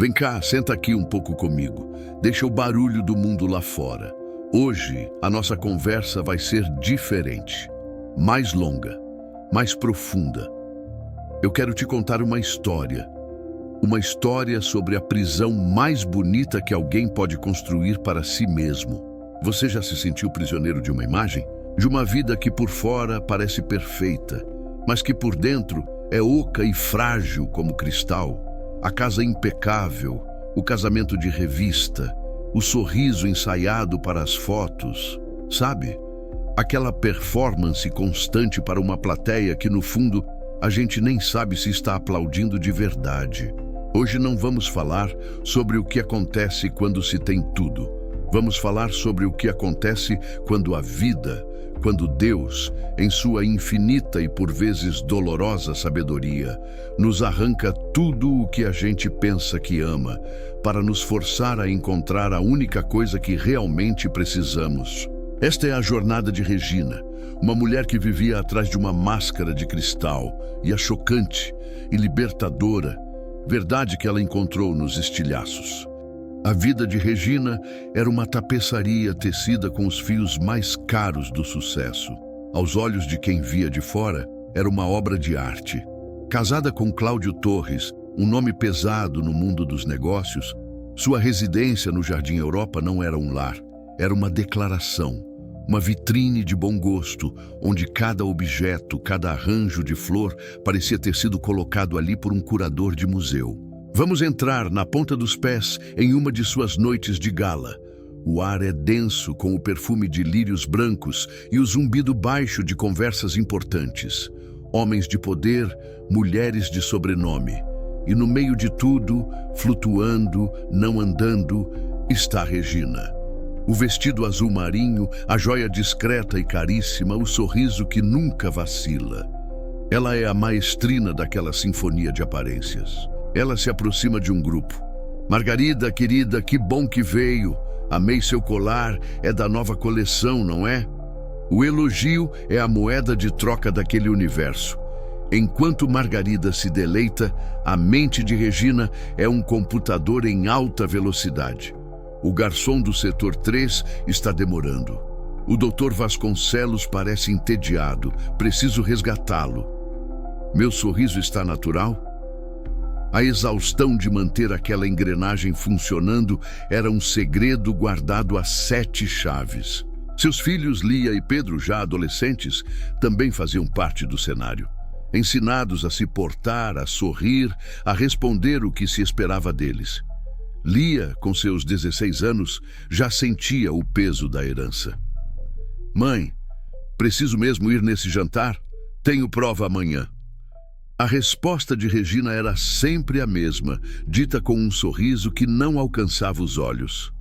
Vem cá, senta aqui um pouco comigo. Deixa o barulho do mundo lá fora. Hoje, a nossa conversa vai ser diferente. Mais longa, mais profunda. Eu quero te contar uma história. Uma história sobre a prisão mais bonita que alguém pode construir para si mesmo. Você já se sentiu prisioneiro de uma imagem? De uma vida que por fora parece perfeita, mas que por dentro é oca e frágil como cristal. A casa impecável, o casamento de revista, o sorriso ensaiado para as fotos, sabe? Aquela performance constante para uma plateia que, no fundo, a gente nem sabe se está aplaudindo de verdade. Hoje não vamos falar sobre o que acontece quando se tem tudo. Vamos falar sobre o que acontece quando a vida, quando Deus, em sua infinita e por vezes dolorosa sabedoria, nos arranca tudo o que a gente pensa que ama, para nos forçar a encontrar a única coisa que realmente precisamos. Esta é a jornada de Regina, uma mulher que vivia atrás de uma máscara de cristal, e a chocante e libertadora verdade que ela encontrou nos estilhaços. A vida de Regina era uma tapeçaria tecida com os fios mais caros do sucesso. Aos olhos de quem via de fora, era uma obra de arte. Casada com Cláudio Torres, um nome pesado no mundo dos negócios, sua residência no Jardim Europa não era um lar, era uma declaração, uma vitrine de bom gosto, onde cada objeto, cada arranjo de flor parecia ter sido colocado ali por um curador de museu. Vamos entrar na ponta dos pés em uma de suas noites de gala. O ar é denso com o perfume de lírios brancos e o zumbido baixo de conversas importantes. Homens de poder, mulheres de sobrenome. E no meio de tudo, flutuando, não andando, está Regina. O vestido azul marinho, a joia discreta e caríssima, o sorriso que nunca vacila. Ela é a maestrina daquela sinfonia de aparências. Ela se aproxima de um grupo. Margarida, querida, que bom que veio. Amei seu colar, é da nova coleção, não é? O elogio é a moeda de troca daquele universo. Enquanto Margarida se deleita, a mente de Regina é um computador em alta velocidade. O garçom do setor 3 está demorando. O Dr. Vasconcelos parece entediado. Preciso resgatá-lo. Meu sorriso está natural? A exaustão de manter aquela engrenagem funcionando era um segredo guardado a 7 chaves. Seus filhos, Lia e Pedro, já adolescentes, também faziam parte do cenário. Ensinados a se portar, a sorrir, a responder o que se esperava deles. Lia, com seus 16 anos, já sentia o peso da herança. Mãe, preciso mesmo ir nesse jantar? Tenho prova amanhã. A resposta de Regina era sempre a mesma, dita com um sorriso que não alcançava os olhos.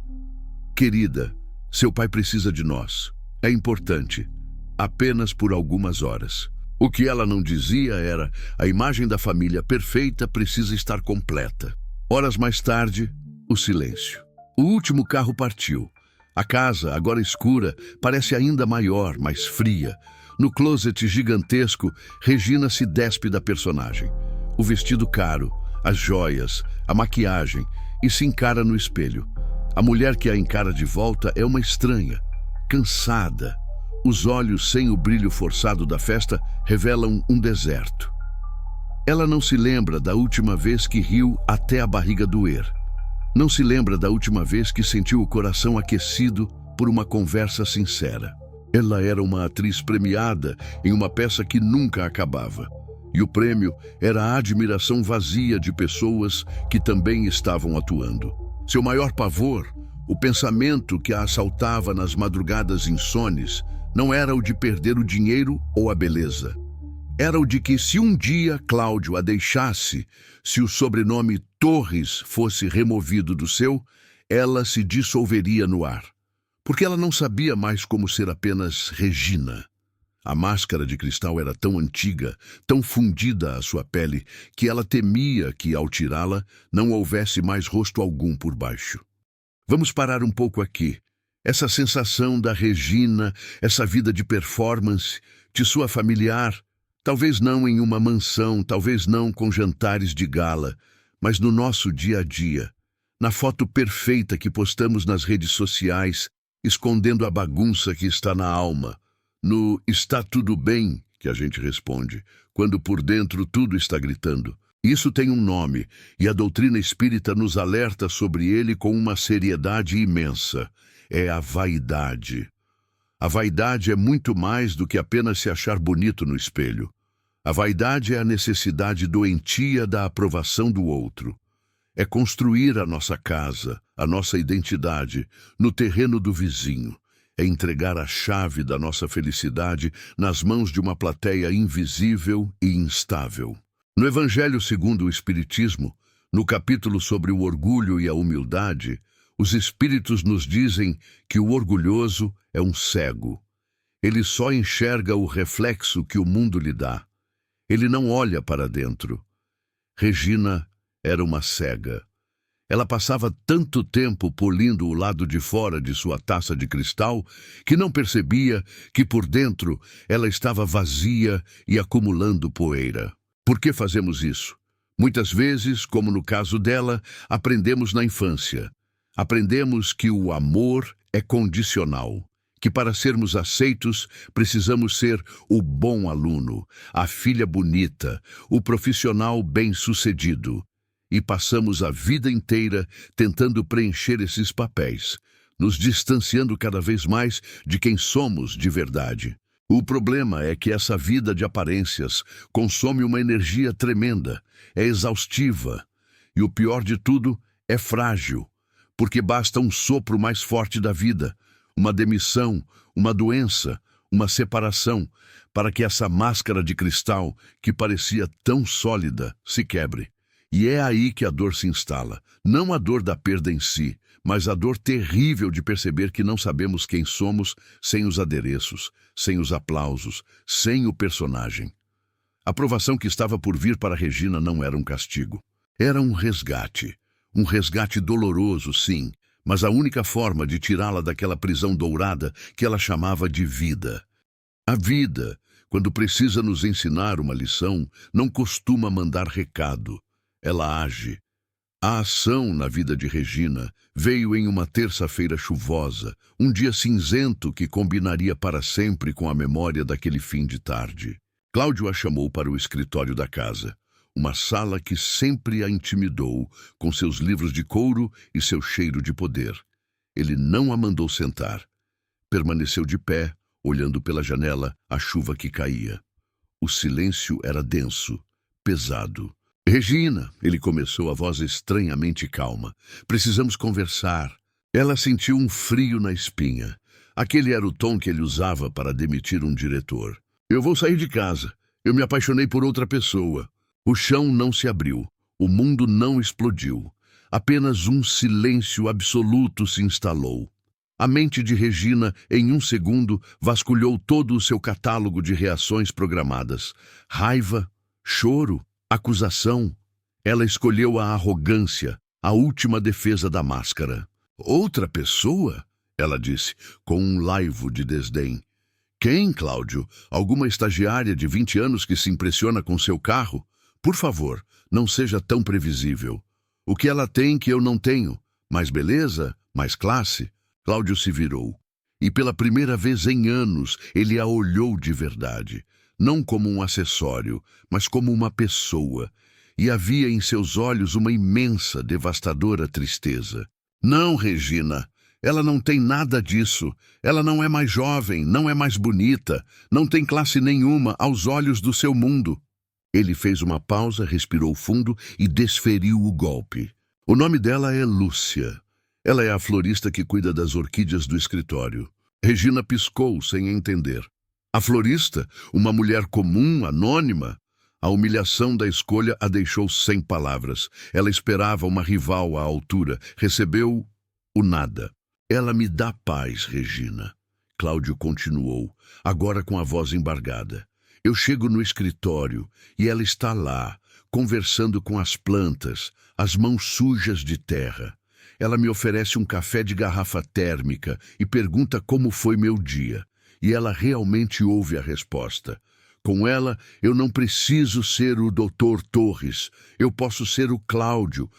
Querida, seu pai precisa de nós. É importante. Apenas por algumas horas. O que ela não dizia era: a imagem da família perfeita precisa estar completa. Horas mais tarde, o silêncio. O último carro partiu. A casa, agora escura, parece ainda maior, mais fria. No closet gigantesco, Regina se despe da personagem. O vestido caro, as joias, a maquiagem, e se encara no espelho. A mulher que a encara de volta é uma estranha, cansada. Os olhos sem o brilho forçado da festa revelam um deserto. Ela não se lembra da última vez que riu até a barriga doer. Não se lembra da última vez que sentiu o coração aquecido por uma conversa sincera. Ela era uma atriz premiada em uma peça que nunca acabava. E o prêmio era a admiração vazia de pessoas que também estavam atuando. Seu maior pavor, o pensamento que a assaltava nas madrugadas insones, não era o de perder o dinheiro ou a beleza. Era o de que, se um dia Cláudio a deixasse, se o sobrenome Torres fosse removido do seu, ela se dissolveria no ar. Porque ela não sabia mais como ser apenas Regina. A máscara de cristal era tão antiga, tão fundida à sua pele, que ela temia que, ao tirá-la, não houvesse mais rosto algum por baixo. Vamos parar um pouco aqui. Essa sensação da Regina, essa vida de performance, de sua familiar, talvez não em uma mansão, talvez não com jantares de gala, mas no nosso dia a dia, na foto perfeita que postamos nas redes sociais, escondendo a bagunça que está na alma, no "está tudo bem" que a gente responde, quando por dentro tudo está gritando. Isso tem um nome, e a doutrina espírita nos alerta sobre ele com uma seriedade imensa. É a vaidade. A vaidade é muito mais do que apenas se achar bonito no espelho. A vaidade é a necessidade doentia da aprovação do outro. É construir a nossa casa, a nossa identidade, no terreno do vizinho. É entregar a chave da nossa felicidade nas mãos de uma plateia invisível e instável. No Evangelho segundo o Espiritismo, no capítulo sobre o orgulho e a humildade, os Espíritos nos dizem que o orgulhoso é um cego. Ele só enxerga o reflexo que o mundo lhe dá. Ele não olha para dentro. Regina era uma cega. Ela passava tanto tempo polindo o lado de fora de sua taça de cristal que não percebia que por dentro ela estava vazia e acumulando poeira. Por que fazemos isso? Muitas vezes, como no caso dela, aprendemos na infância. Aprendemos que o amor é condicional, que para sermos aceitos precisamos ser o bom aluno, a filha bonita, o profissional bem-sucedido. E passamos a vida inteira tentando preencher esses papéis, nos distanciando cada vez mais de quem somos de verdade. O problema é que essa vida de aparências consome uma energia tremenda, é exaustiva e o pior de tudo, é frágil, porque basta um sopro mais forte da vida, uma demissão, uma doença, uma separação, para que essa máscara de cristal, que parecia tão sólida, se quebre. E é aí que a dor se instala, não a dor da perda em si, mas a dor terrível de perceber que não sabemos quem somos sem os adereços, sem os aplausos, sem o personagem. A provação que estava por vir para Regina não era um castigo. Era um resgate doloroso, sim, mas a única forma de tirá-la daquela prisão dourada que ela chamava de vida. A vida, quando precisa nos ensinar uma lição, não costuma mandar recado. Ela age. A ação na vida de Regina veio em uma terça-feira chuvosa, um dia cinzento que combinaria para sempre com a memória daquele fim de tarde. Cláudio a chamou para o escritório da casa, uma sala que sempre a intimidou, com seus livros de couro e seu cheiro de poder. Ele não a mandou sentar. Permaneceu de pé, olhando pela janela a chuva que caía. O silêncio era denso, pesado. "Regina", ele começou, a voz estranhamente calma. "Precisamos conversar." Ela sentiu um frio na espinha. Aquele era o tom que ele usava para demitir um diretor. "Eu vou sair de casa. Eu me apaixonei por outra pessoa." O chão não se abriu. O mundo não explodiu. Apenas um silêncio absoluto se instalou. A mente de Regina, em um segundo, vasculhou todo o seu catálogo de reações programadas. Raiva, choro, acusação. Ela escolheu a arrogância, a última defesa da máscara. "Outra pessoa?" ela disse, com um laivo de desdém. "Quem, Cláudio? Alguma estagiária de 20 anos que se impressiona com seu carro? Por favor, não seja tão previsível. O que ela tem que eu não tenho? Mais beleza? Mais classe?" Cláudio se virou. E pela primeira vez em anos, ele a olhou de verdade. Não como um acessório, mas como uma pessoa. E havia em seus olhos uma imensa, devastadora tristeza. "Não, Regina. Ela não tem nada disso. Ela não é mais jovem, não é mais bonita, não tem classe nenhuma aos olhos do seu mundo." Ele fez uma pausa, respirou fundo e desferiu o golpe. "O nome dela é Lúcia. Ela é a florista que cuida das orquídeas do escritório." Regina piscou sem entender. A florista, uma mulher comum, anônima. A humilhação da escolha a deixou sem palavras. Ela esperava uma rival à altura. Recebeu o nada. "Ela me dá paz, Regina." Cláudio continuou, agora com a voz embargada. "Eu chego no escritório e ela está lá, conversando com as plantas, as mãos sujas de terra. Ela me oferece um café de garrafa térmica e pergunta como foi meu dia. E ela realmente ouve a resposta. Com ela, eu não preciso ser o Dr. Torres. Eu posso ser o Cláudio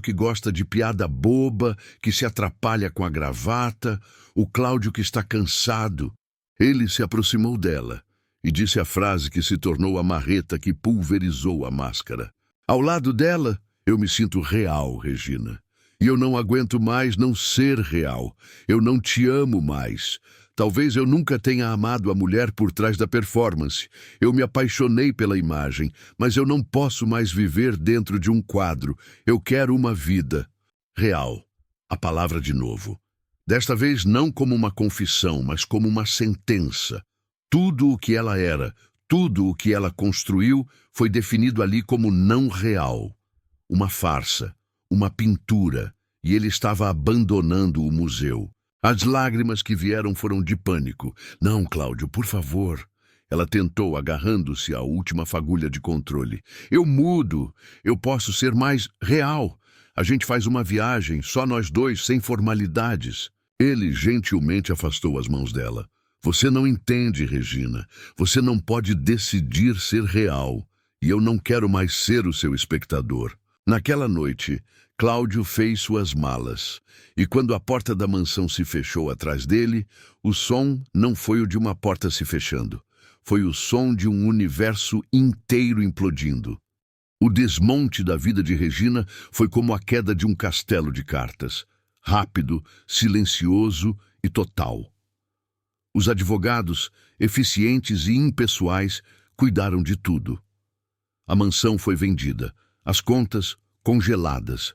que gosta de piada boba, que se atrapalha com a gravata, o Cláudio que está cansado. Ele se aproximou dela e disse a frase que se tornou a marreta que pulverizou a máscara. Ao lado dela, eu me sinto real, Regina. E eu não aguento mais não ser real. Eu não te amo mais. Talvez eu nunca tenha amado a mulher por trás da performance. Eu me apaixonei pela imagem, mas eu não posso mais viver dentro de um quadro. Eu quero uma vida real. A palavra de novo. Desta vez não como uma confissão, mas como uma sentença. Tudo o que ela era, tudo o que ela construiu, foi definido ali como não real. Uma farsa, uma pintura, e ele estava abandonando o museu. As lágrimas que vieram foram de pânico. Não, Cláudio, por favor. Ela tentou, agarrando-se à última fagulha de controle. Eu mudo. Eu posso ser mais real. A gente faz uma viagem, só nós dois, sem formalidades. Ele gentilmente afastou as mãos dela. Você não entende, Regina. Você não pode decidir ser real. E eu não quero mais ser o seu espectador. Naquela noite, Cláudio fez suas malas, e quando a porta da mansão se fechou atrás dele, o som não foi o de uma porta se fechando, foi o som de um universo inteiro implodindo. O desmonte da vida de Regina foi como a queda de um castelo de cartas, rápido, silencioso e total. Os advogados, eficientes e impessoais, cuidaram de tudo. A mansão foi vendida, as contas congeladas.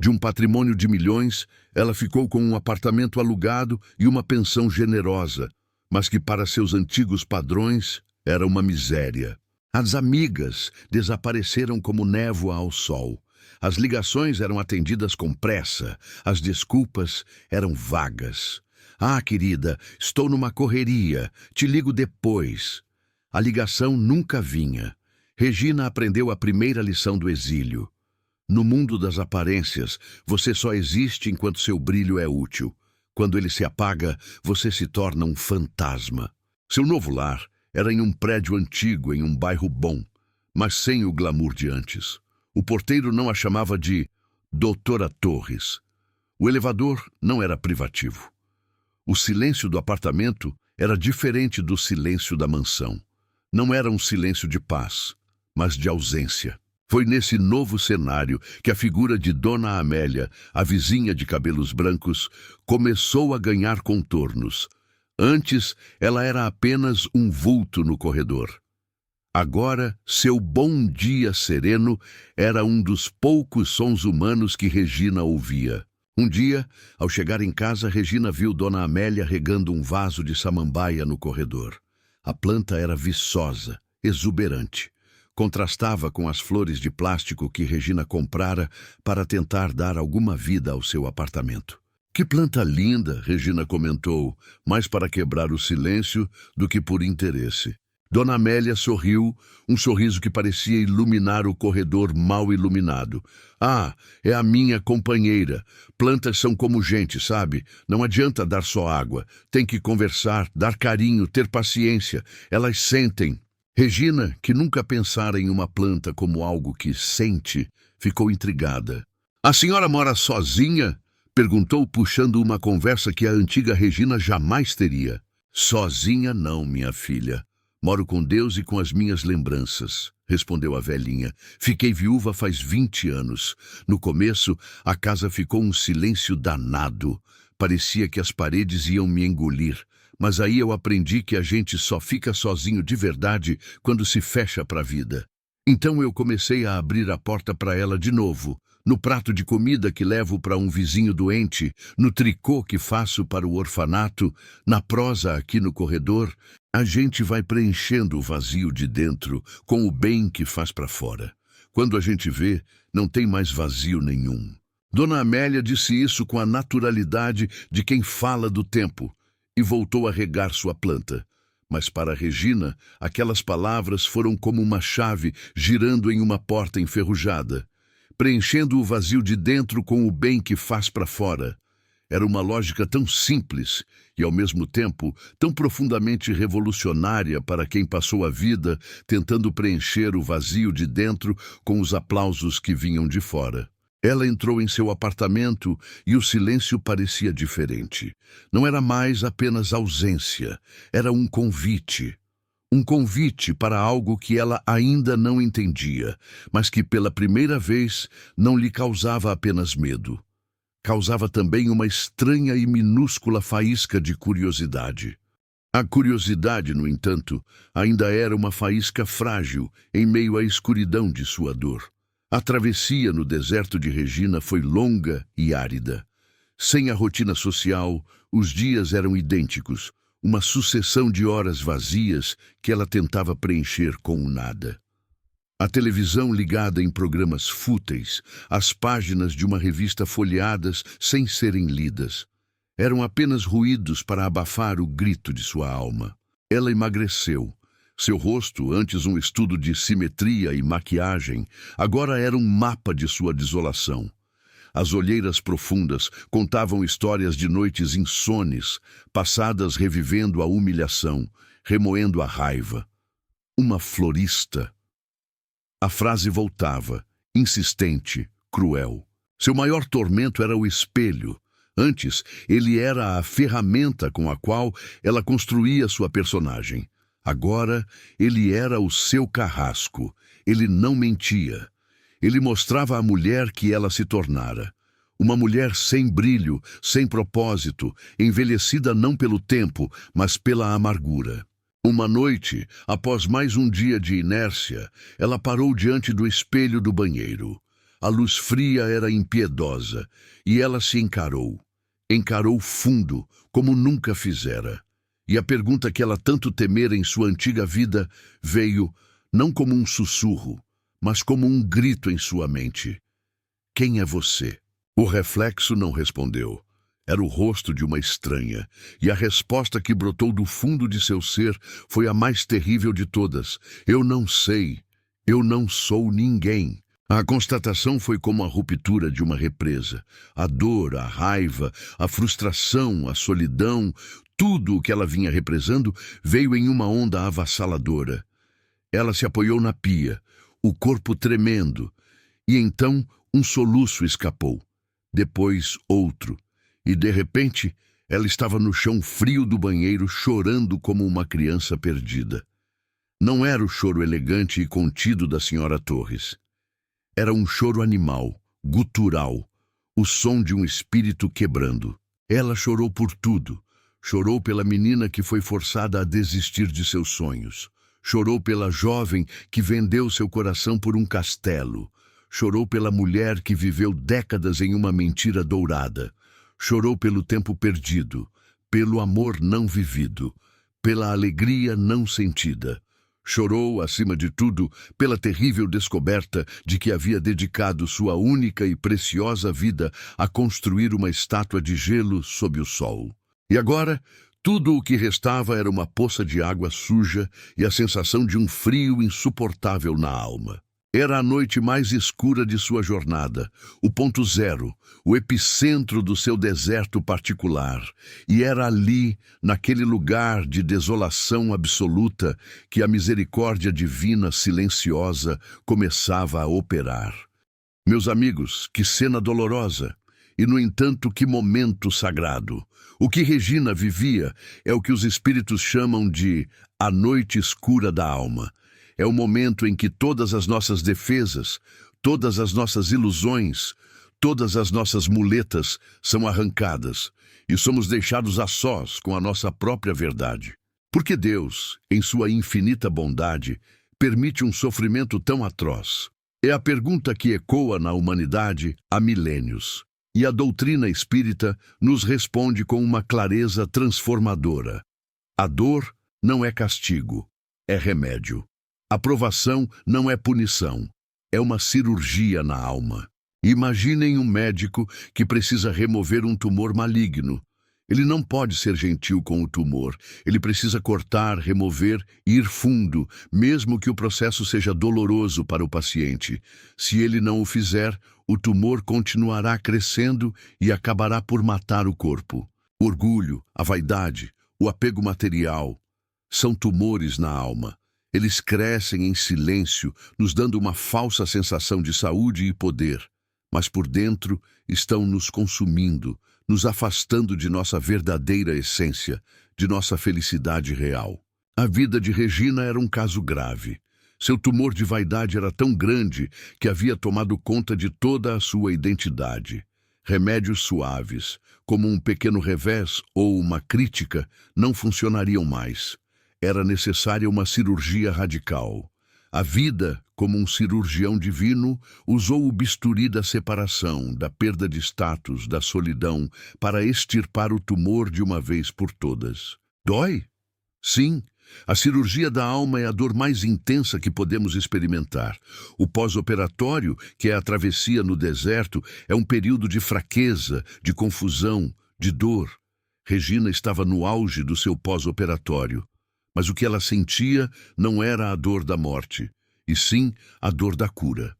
De um patrimônio de milhões, ela ficou com um apartamento alugado e uma pensão generosa, mas que para seus antigos padrões era uma miséria. As amigas desapareceram como névoa ao sol. As ligações eram atendidas com pressa, as desculpas eram vagas. Ah, querida, estou numa correria, te ligo depois. A ligação nunca vinha. Regina aprendeu a primeira lição do exílio. No mundo das aparências, você só existe enquanto seu brilho é útil. Quando ele se apaga, você se torna um fantasma. Seu novo lar era em um prédio antigo, em um bairro bom, mas sem o glamour de antes. O porteiro não a chamava de Doutora Torres. O elevador não era privativo. O silêncio do apartamento era diferente do silêncio da mansão. Não era um silêncio de paz, mas de ausência. Foi nesse novo cenário que a figura de Dona Amélia, a vizinha de cabelos brancos, começou a ganhar contornos. Antes, ela era apenas um vulto no corredor. Agora, seu bom dia sereno era um dos poucos sons humanos que Regina ouvia. Um dia, ao chegar em casa, Regina viu Dona Amélia regando um vaso de samambaia no corredor. A planta era viçosa, exuberante. Contrastava com as flores de plástico que Regina comprara para tentar dar alguma vida ao seu apartamento. Que planta linda, Regina comentou, mais para quebrar o silêncio do que por interesse. Dona Amélia sorriu, um sorriso que parecia iluminar o corredor mal iluminado. Ah, é a minha companheira. Plantas são como gente, sabe? Não adianta dar só água. Tem que conversar, dar carinho, ter paciência. Elas sentem. Regina, que nunca pensara em uma planta como algo que sente, ficou intrigada. A senhora mora sozinha? Perguntou, puxando uma conversa que a antiga Regina jamais teria. Sozinha não, minha filha. Moro com Deus e com as minhas lembranças, respondeu a velhinha. Fiquei viúva faz 20 anos. No começo, a casa ficou um silêncio danado. Parecia que as paredes iam me engolir. Mas aí eu aprendi que a gente só fica sozinho de verdade quando se fecha para a vida. Então eu comecei a abrir a porta para ela de novo, no prato de comida que levo para um vizinho doente, no tricô que faço para o orfanato, na prosa aqui no corredor. A gente vai preenchendo o vazio de dentro com o bem que faz para fora. Quando a gente vê, não tem mais vazio nenhum. Dona Amélia disse isso com a naturalidade de quem fala do tempo, e voltou a regar sua planta. Mas para Regina, aquelas palavras foram como uma chave girando em uma porta enferrujada, preenchendo o vazio de dentro com o bem que faz para fora. Era uma lógica tão simples e, ao mesmo tempo, tão profundamente revolucionária para quem passou a vida tentando preencher o vazio de dentro com os aplausos que vinham de fora. Ela entrou em seu apartamento e o silêncio parecia diferente. Não era mais apenas ausência, era um convite. Um convite para algo que ela ainda não entendia, mas que pela primeira vez não lhe causava apenas medo. Causava também uma estranha e minúscula faísca de curiosidade. A curiosidade, no entanto, ainda era uma faísca frágil em meio à escuridão de sua dor. A travessia no deserto de Regina foi longa e árida. Sem a rotina social, os dias eram idênticos, uma sucessão de horas vazias que ela tentava preencher com o nada. A televisão ligada em programas fúteis, as páginas de uma revista folheadas sem serem lidas, eram apenas ruídos para abafar o grito de sua alma. Ela emagreceu. Seu rosto, antes um estudo de simetria e maquiagem, agora era um mapa de sua desolação. As olheiras profundas contavam histórias de noites insones, passadas revivendo a humilhação, remoendo a raiva. Uma florista. A frase voltava, insistente, cruel. Seu maior tormento era o espelho. Antes, ele era a ferramenta com a qual ela construía sua personagem. Agora, ele era o seu carrasco. Ele não mentia. Ele mostrava a mulher que ela se tornara. Uma mulher sem brilho, sem propósito, envelhecida não pelo tempo, mas pela amargura. Uma noite, após mais um dia de inércia, ela parou diante do espelho do banheiro. A luz fria era impiedosa, e ela se encarou. Encarou fundo, como nunca fizera. E a pergunta que ela tanto temera em sua antiga vida veio, não como um sussurro, mas como um grito em sua mente. Quem é você? O reflexo não respondeu. Era o rosto de uma estranha, e a resposta que brotou do fundo de seu ser foi a mais terrível de todas. Eu não sei. Eu não sou ninguém. A constatação foi como a ruptura de uma represa. A dor, a raiva, a frustração, a solidão, tudo o que ela vinha represando veio em uma onda avassaladora. Ela se apoiou na pia, o corpo tremendo, e então um soluço escapou. Depois outro. E, de repente, ela estava no chão frio do banheiro, chorando como uma criança perdida. Não era o choro elegante e contido da senhora Torres. Era um choro animal, gutural, o som de um espírito quebrando. Ela chorou por tudo. Chorou pela menina que foi forçada a desistir de seus sonhos. Chorou pela jovem que vendeu seu coração por um castelo. Chorou pela mulher que viveu décadas em uma mentira dourada. Chorou pelo tempo perdido, pelo amor não vivido, pela alegria não sentida. Chorou, acima de tudo, pela terrível descoberta de que havia dedicado sua única e preciosa vida a construir uma estátua de gelo sob o sol. E agora, tudo o que restava era uma poça de água suja e a sensação de um frio insuportável na alma. Era a noite mais escura de sua jornada, o ponto zero, o epicentro do seu deserto particular. E era ali, naquele lugar de desolação absoluta, que a misericórdia divina silenciosa começava a operar. Meus amigos, que cena dolorosa! E, no entanto, que momento sagrado! O que Regina vivia é o que os espíritos chamam de a noite escura da alma. É o momento em que todas as nossas defesas, todas as nossas ilusões, todas as nossas muletas são arrancadas e somos deixados a sós com a nossa própria verdade. Porque Deus, em sua infinita bondade, permite um sofrimento tão atroz? É a pergunta que ecoa na humanidade há milênios. E a doutrina espírita nos responde com uma clareza transformadora. A dor não é castigo, é remédio. A provação não é punição, é uma cirurgia na alma. Imaginem um médico que precisa remover um tumor maligno. Ele não pode ser gentil com o tumor. Ele precisa cortar, remover, ir fundo, mesmo que o processo seja doloroso para o paciente. Se ele não o fizer, o tumor continuará crescendo e acabará por matar o corpo. O orgulho, a vaidade, o apego material são tumores na alma. Eles crescem em silêncio, nos dando uma falsa sensação de saúde e poder, mas por dentro estão nos consumindo, nos afastando de nossa verdadeira essência, de nossa felicidade real. A vida de Regina era um caso grave. Seu tumor de vaidade era tão grande que havia tomado conta de toda a sua identidade. Remédios suaves, como um pequeno revés ou uma crítica, não funcionariam mais. Era necessária uma cirurgia radical. A vida, como um cirurgião divino, usou o bisturi da separação, da perda de status, da solidão, para extirpar o tumor de uma vez por todas. Dói? Sim. A cirurgia da alma é a dor mais intensa que podemos experimentar. O pós-operatório, que é a travessia no deserto, é um período de fraqueza, de confusão, de dor. Regina estava no auge do seu pós-operatório. Mas o que ela sentia não era a dor da morte, e sim a dor da cura.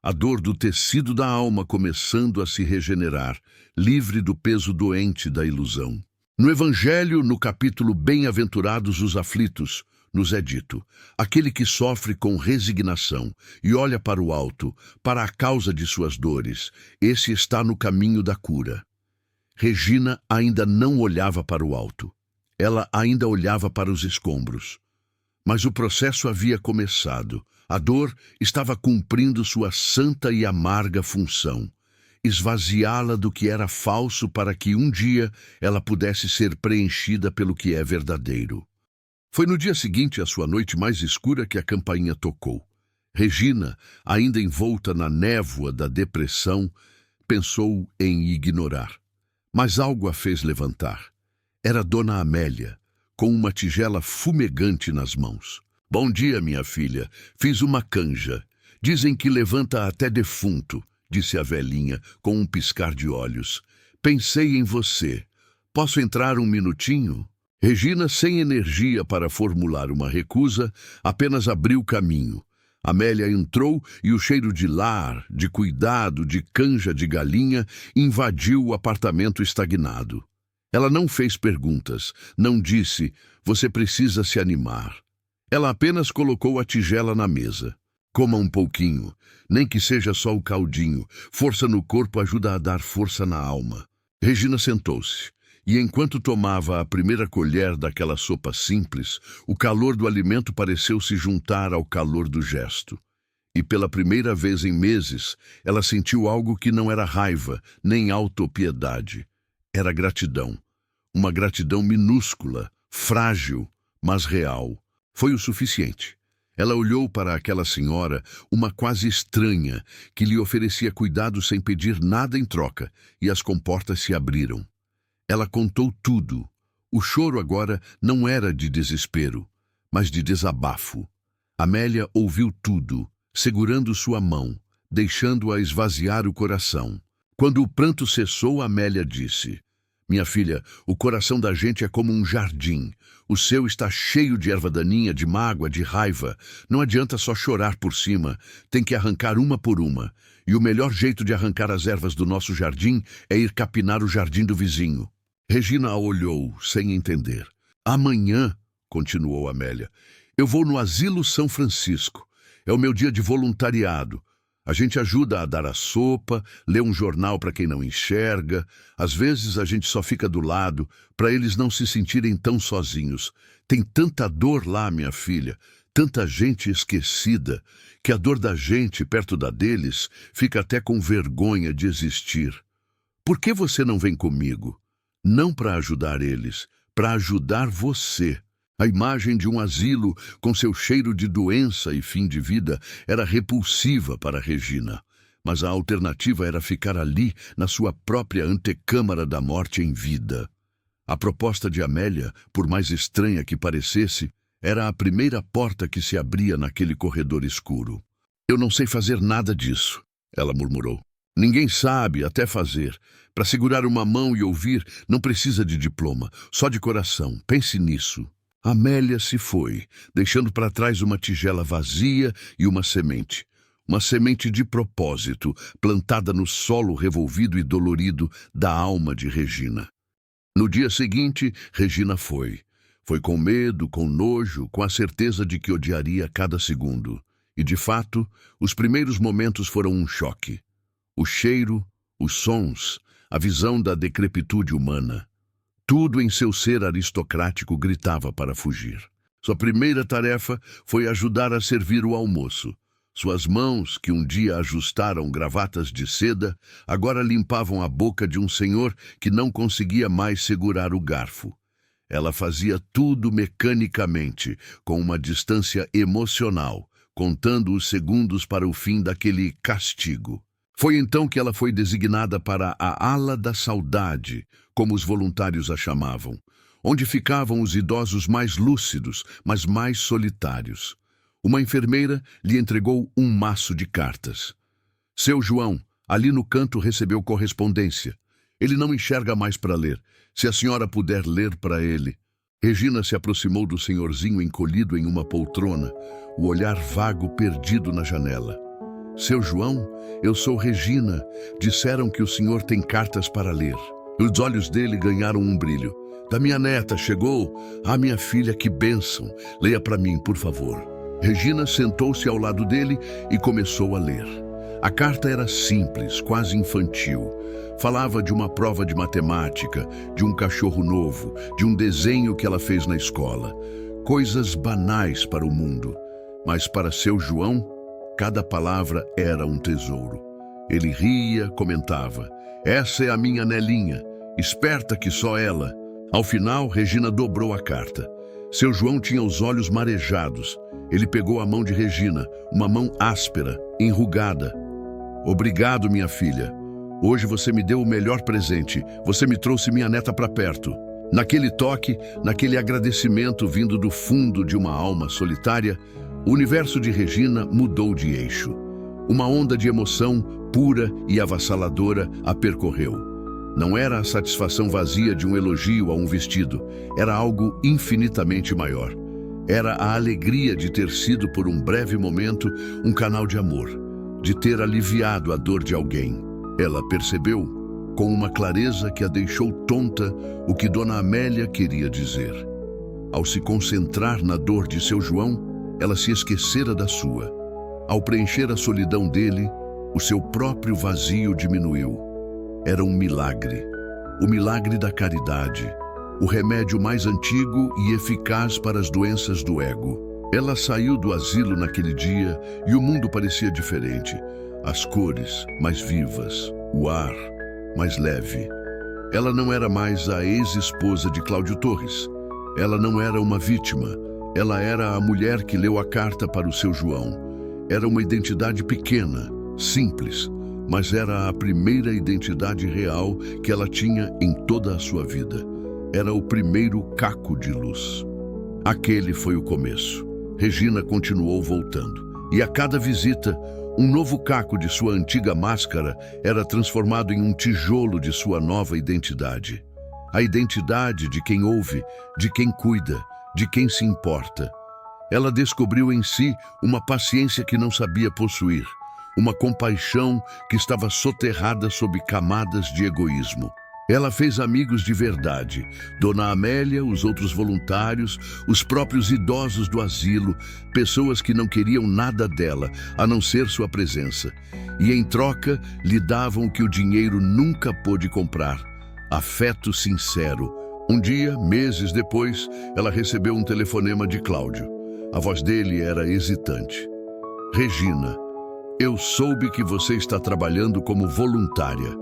A dor do tecido da alma começando a se regenerar, livre do peso doente da ilusão. No Evangelho, no capítulo Bem-aventurados os aflitos, nos é dito: aquele que sofre com resignação e olha para o alto, para a causa de suas dores, esse está no caminho da cura. Regina ainda não olhava para o alto. Ela ainda olhava para os escombros. Mas o processo havia começado. A dor estava cumprindo sua santa e amarga função: esvaziá-la do que era falso para que um dia ela pudesse ser preenchida pelo que é verdadeiro. Foi no dia seguinte à sua noite mais escura que a campainha tocou. Regina, ainda envolta na névoa da depressão, pensou em ignorar. Mas algo a fez levantar. Era Dona Amélia, com uma tigela fumegante nas mãos. "Bom dia, minha filha. Fiz uma canja. Dizem que levanta até defunto", disse a velhinha, com um piscar de olhos. "Pensei em você. Posso entrar um minutinho?" Regina, sem energia para formular uma recusa, apenas abriu caminho. Amélia entrou e o cheiro de lar, de cuidado, de canja de galinha invadiu o apartamento estagnado. Ela não fez perguntas, não disse: "Você precisa se animar." Ela apenas colocou a tigela na mesa. "Coma um pouquinho, nem que seja só o caldinho. Força no corpo ajuda a dar força na alma." Regina sentou-se, e enquanto tomava a primeira colher daquela sopa simples, o calor do alimento pareceu se juntar ao calor do gesto. E pela primeira vez em meses, ela sentiu algo que não era raiva, nem autopiedade. Era gratidão. Uma gratidão minúscula, frágil, mas real. Foi o suficiente. Ela olhou para aquela senhora, uma quase estranha, que lhe oferecia cuidado sem pedir nada em troca, e as comportas se abriram. Ela contou tudo. O choro agora não era de desespero, mas de desabafo. Amélia ouviu tudo, segurando sua mão, deixando-a esvaziar o coração. Quando o pranto cessou, Amélia disse: "Minha filha, o coração da gente é como um jardim. O seu está cheio de erva daninha, de mágoa, de raiva. Não adianta só chorar por cima, tem que arrancar uma por uma. E o melhor jeito de arrancar as ervas do nosso jardim é ir capinar o jardim do vizinho." Regina a olhou, sem entender. "Amanhã", continuou Amélia, "eu vou no Asilo São Francisco. É o meu dia de voluntariado. A gente ajuda a dar a sopa, lê um jornal para quem não enxerga. Às vezes a gente só fica do lado, para eles não se sentirem tão sozinhos. Tem tanta dor lá, minha filha, tanta gente esquecida, que a dor da gente, perto da deles, fica até com vergonha de existir. Por que você não vem comigo? Não para ajudar eles, para ajudar você." A imagem de um asilo com seu cheiro de doença e fim de vida era repulsiva para Regina. Mas a alternativa era ficar ali, na sua própria antecâmara da morte em vida. A proposta de Amélia, por mais estranha que parecesse, era a primeira porta que se abria naquele corredor escuro. "Eu não sei fazer nada disso", ela murmurou. "Ninguém sabe até fazer. Para segurar uma mão e ouvir, não precisa de diploma, só de coração. Pense nisso." Amélia se foi, deixando para trás uma tigela vazia e uma semente. uma semente de propósito plantada no solo revolvido e dolorido da alma de Regina. No dia seguinte, Regina foi. Foi com medo, com nojo, com a certeza de que odiaria cada segundo. E, de fato, os primeiros momentos foram um choque. O cheiro, os sons, a visão da decrepitude humana. Tudo em seu ser aristocrático gritava para fugir. Sua primeira tarefa foi ajudar a servir o almoço. Suas mãos, que um dia ajustaram gravatas de seda, agora limpavam a boca de um senhor que não conseguia mais segurar o garfo. Ela fazia tudo mecanicamente, com uma distância emocional, contando os segundos para o fim daquele castigo. Foi então que ela foi designada para a ala da saudade, como os voluntários a chamavam, onde ficavam os idosos mais lúcidos, mas mais solitários. Uma enfermeira lhe entregou um maço de cartas. Seu João, ali no canto, recebeu correspondência. Ele não enxerga mais para ler. Se a senhora puder ler para ele. Regina se aproximou do senhorzinho encolhido em uma poltrona, o olhar vago perdido na janela. Seu João, eu sou Regina. Disseram que o senhor tem cartas para ler. Os olhos dele ganharam um brilho. Da minha neta, chegou? Ah, minha filha, que bênção. Leia para mim, por favor. Regina sentou-se ao lado dele e começou a ler. A carta era simples, quase infantil. Falava de uma prova de matemática, de um cachorro novo, de um desenho que ela fez na escola. Coisas banais para o mundo. Mas para seu João, cada palavra era um tesouro. Ele ria, comentava. Essa é a minha Nelinha, esperta que só ela. Ao final, Regina dobrou a carta. Seu João tinha os olhos marejados. Ele pegou a mão de Regina, uma mão áspera, enrugada. Obrigado, minha filha. Hoje você me deu o melhor presente. Você me trouxe minha neta para perto. Naquele toque, naquele agradecimento vindo do fundo de uma alma solitária, o universo de Regina mudou de eixo. Uma onda de emoção pura e avassaladora a percorreu. Não era a satisfação vazia de um elogio a um vestido, era algo infinitamente maior. Era a alegria de ter sido por um breve momento um canal de amor, de ter aliviado a dor de alguém. Ela percebeu, com uma clareza que a deixou tonta, o que Dona Amélia queria dizer. Ao se concentrar na dor de seu João, ela se esquecera da sua. Ao preencher a solidão dele, o seu próprio vazio diminuiu. Era um milagre, o milagre da caridade, o remédio mais antigo e eficaz para as doenças do ego. Ela saiu do asilo naquele dia e o mundo parecia diferente. As cores mais vivas, o ar mais leve. Ela não era mais a ex-esposa de Cláudio Torres. Ela não era uma vítima. Ela era a mulher que leu a carta para o seu João. Era uma identidade pequena, simples, mas era a primeira identidade real que ela tinha em toda a sua vida. Era o primeiro caco de luz. Aquele foi o começo. Regina continuou voltando. E a cada visita, um novo caco de sua antiga máscara era transformado em um tijolo de sua nova identidade. A identidade de quem ouve, de quem cuida, de quem se importa. Ela descobriu em si uma paciência que não sabia possuir. Uma compaixão que estava soterrada sob camadas de egoísmo. Ela fez amigos de verdade. Dona Amélia, os outros voluntários, os próprios idosos do asilo, pessoas que não queriam nada dela, a não ser sua presença. E em troca, lhe davam o que o dinheiro nunca pôde comprar: afeto sincero. Um dia, meses depois, ela recebeu um telefonema de Cláudio. A voz dele era hesitante. Regina, eu soube que você está trabalhando como voluntária.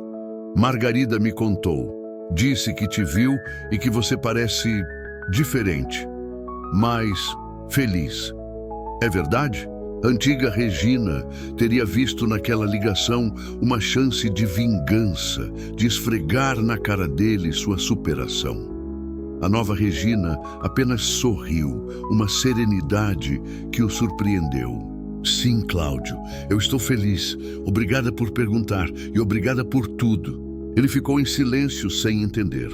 Margarida me contou. Disse que te viu e que você parece diferente, mas feliz. É verdade? Antiga Regina teria visto naquela ligação uma chance de vingança, de esfregar na cara dele sua superação. A nova Regina apenas sorriu, uma serenidade que o surpreendeu. Sim, Cláudio, eu estou feliz. Obrigada por perguntar e obrigada por tudo. Ele ficou em silêncio sem entender.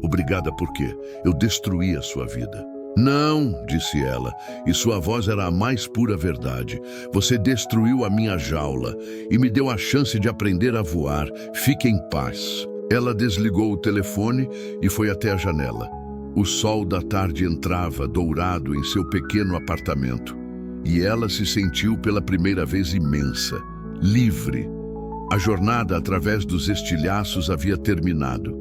Obrigada porque eu destruí a sua vida. Não, disse ela, e sua voz era a mais pura verdade. Você destruiu a minha jaula e me deu a chance de aprender a voar. Fique em paz. Ela desligou o telefone e foi até a janela. O sol da tarde entrava dourado em seu pequeno apartamento. E ela se sentiu pela primeira vez imensa, livre. A jornada através dos estilhaços havia terminado.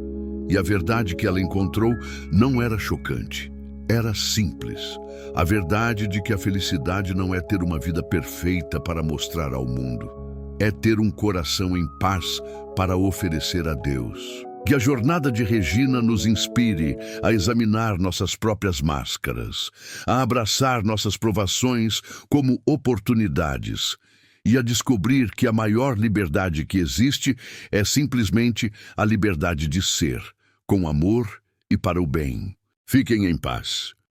E a verdade que ela encontrou não era chocante. Era simples. A verdade de que a felicidade não é ter uma vida perfeita para mostrar ao mundo. É ter um coração em paz para oferecer a Deus. Que a jornada de Regina nos inspire a examinar nossas próprias máscaras, a abraçar nossas provações como oportunidades e a descobrir que a maior liberdade que existe é simplesmente a liberdade de ser, com amor e para o bem. Fiquem em paz.